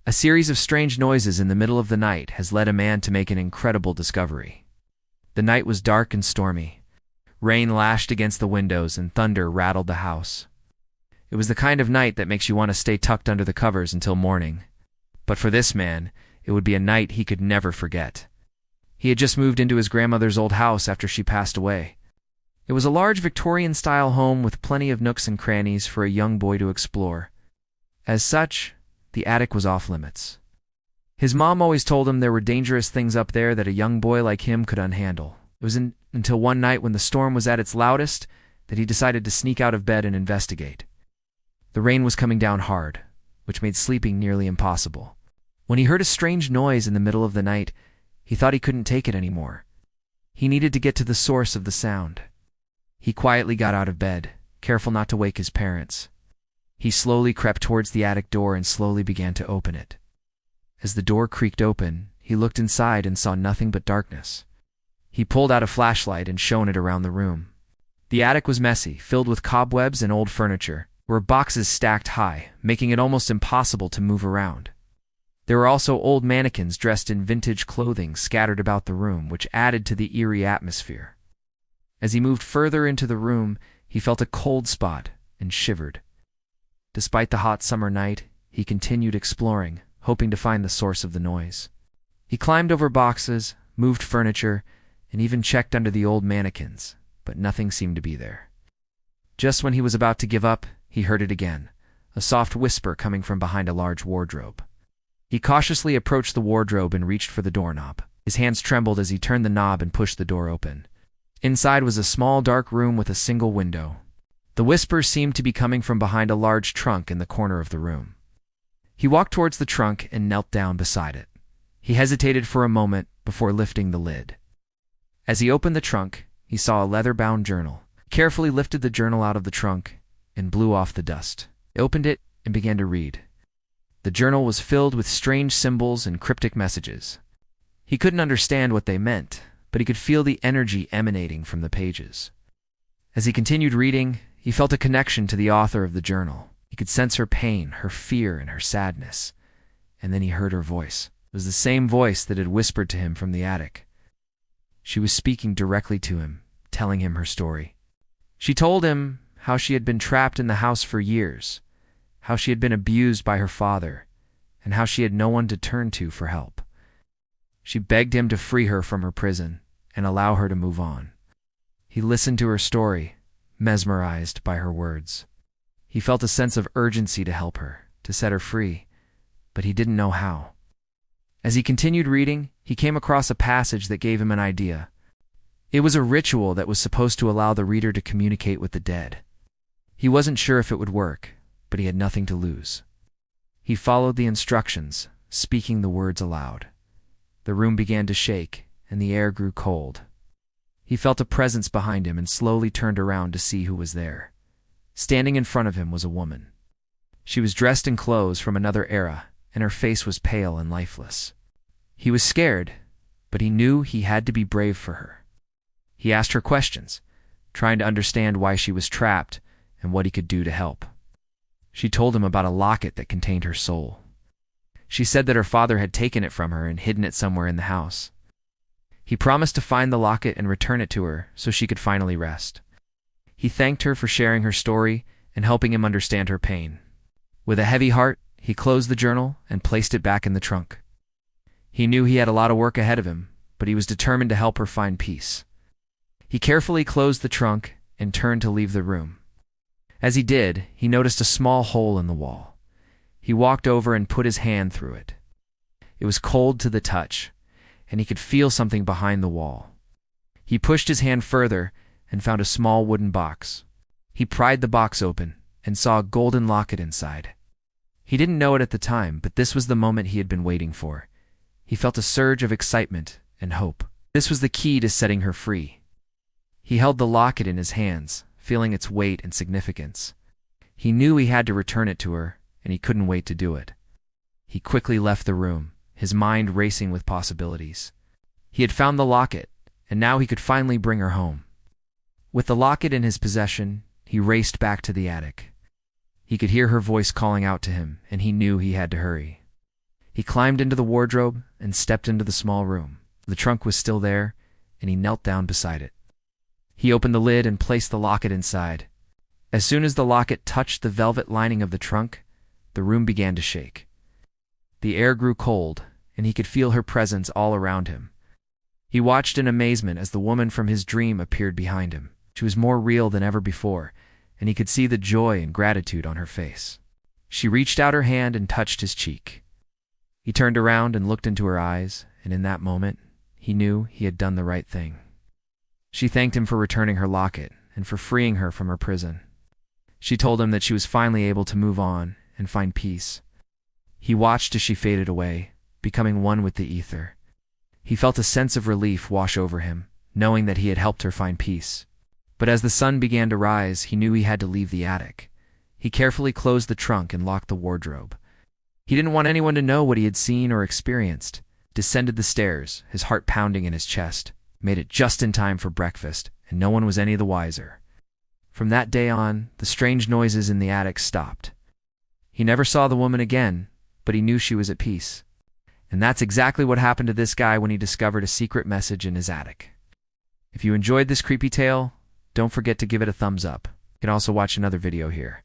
A series of strange noises in the middle of the night has led a man to make an incredible discovery. The night was dark and stormy. Rain lashed against the windows and thunder rattled the house. It was the kind of night that makes you want to stay tucked under the covers until morning. But for this man, it would be a night he could never forget. He had just moved into his grandmother's old house after she passed away. It was a large Victorian-style home with plenty of nooks and crannies for a young boy to explore. As such, the attic was off-limits. His mom always told him there were dangerous things up there that a young boy like him could unhandle. It was until one night when the storm was at its loudest that he decided to sneak out of bed and investigate. The rain was coming down hard, which made sleeping nearly impossible. When he heard a strange noise in the middle of the night, he thought he couldn't take it anymore. He needed to get to the source of the sound. He quietly got out of bed, careful not to wake his parents. He slowly crept towards the attic door and slowly began to open it. As the door creaked open, he looked inside and saw nothing but darkness. He pulled out a flashlight and shone it around the room. The attic was messy, filled with cobwebs and old furniture. There were boxes stacked high, making it almost impossible to move around. There were also old mannequins dressed in vintage clothing scattered about the room, which added to the eerie atmosphere. As he moved further into the room, he felt a cold spot and shivered. Despite the hot summer night, he continued exploring, hoping to find the source of the noise. He climbed over boxes, moved furniture, and even checked under the old mannequins, but nothing seemed to be there. Just when he was about to give up, he heard it again, a soft whisper coming from behind a large wardrobe. He cautiously approached the wardrobe and reached for the doorknob. His hands trembled as he turned the knob and pushed the door open. Inside was a small dark room with a single window. The whisper seemed to be coming from behind a large trunk in the corner of the room. He walked towards the trunk and knelt down beside it. He hesitated for a moment before lifting the lid. As he opened the trunk, he saw a leather-bound journal. He carefully lifted the journal out of the trunk and blew off the dust. He opened it and began to read. The journal was filled with strange symbols and cryptic messages. He couldn't understand what they meant, but he could feel the energy emanating from the pages. As he continued reading, he felt a connection to the author of the journal. He could sense her pain, her fear, and her sadness. And then he heard her voice. It was the same voice that had whispered to him from the attic. She was speaking directly to him, telling him her story. She told him how she had been trapped in the house for years, how she had been abused by her father, and how she had no one to turn to for help. She begged him to free her from her prison and allow her to move on. He listened to her story, mesmerized by her words. He felt a sense of urgency to help her, to set her free, but he didn't know how. As he continued reading, he came across a passage that gave him an idea. It was a ritual that was supposed to allow the reader to communicate with the dead. He wasn't sure if it would work, but he had nothing to lose. He followed the instructions, speaking the words aloud. The room began to shake, and the air grew cold. He felt a presence behind him and slowly turned around to see who was there. Standing in front of him was a woman. She was dressed in clothes from another era, and her face was pale and lifeless. He was scared, but he knew he had to be brave for her. He asked her questions, trying to understand why she was trapped and what he could do to help. She told him about a locket that contained her soul. She said that her father had taken it from her and hidden it somewhere in the house. He promised to find the locket and return it to her so she could finally rest. He thanked her for sharing her story and helping him understand her pain. With a heavy heart, he closed the journal and placed it back in the trunk. He knew he had a lot of work ahead of him, but he was determined to help her find peace. He carefully closed the trunk and turned to leave the room. As he did, he noticed a small hole in the wall. He walked over and put his hand through it. It was cold to the touch, and he could feel something behind the wall. He pushed his hand further and found a small wooden box. He pried the box open and saw a golden locket inside. He didn't know it at the time, but this was the moment he had been waiting for. He felt a surge of excitement and hope. This was the key to setting her free. He held the locket in his hands, feeling its weight and significance. He knew he had to return it to her, and he couldn't wait to do it. He quickly left the room, his mind racing with possibilities. He had found the locket, and now he could finally bring her home. With the locket in his possession, he raced back to the attic. He could hear her voice calling out to him, and he knew he had to hurry. He climbed into the wardrobe and stepped into the small room. The trunk was still there, and he knelt down beside it. He opened the lid and placed the locket inside. As soon as the locket touched the velvet lining of the trunk, the room began to shake. The air grew cold, and he could feel her presence all around him. He watched in amazement as the woman from his dream appeared behind him. She was more real than ever before, and he could see the joy and gratitude on her face. She reached out her hand and touched his cheek. He turned around and looked into her eyes, and in that moment, he knew he had done the right thing. She thanked him for returning her locket and for freeing her from her prison. She told him that she was finally able to move on and find peace. He watched as she faded away, becoming one with the ether. He felt a sense of relief wash over him, knowing that he had helped her find peace. But as the sun began to rise, he knew he had to leave the attic. He carefully closed the trunk and locked the wardrobe. He didn't want anyone to know what he had seen or experienced. Descended the stairs, his heart pounding in his chest, made it just in time for breakfast, and no one was any the wiser. From that day on, the strange noises in the attic stopped. He never saw the woman again, but he knew she was at peace. And that's exactly what happened to this guy when he discovered a secret message in his attic. If you enjoyed this creepy tale, don't forget to give it a thumbs up. You can also watch another video here.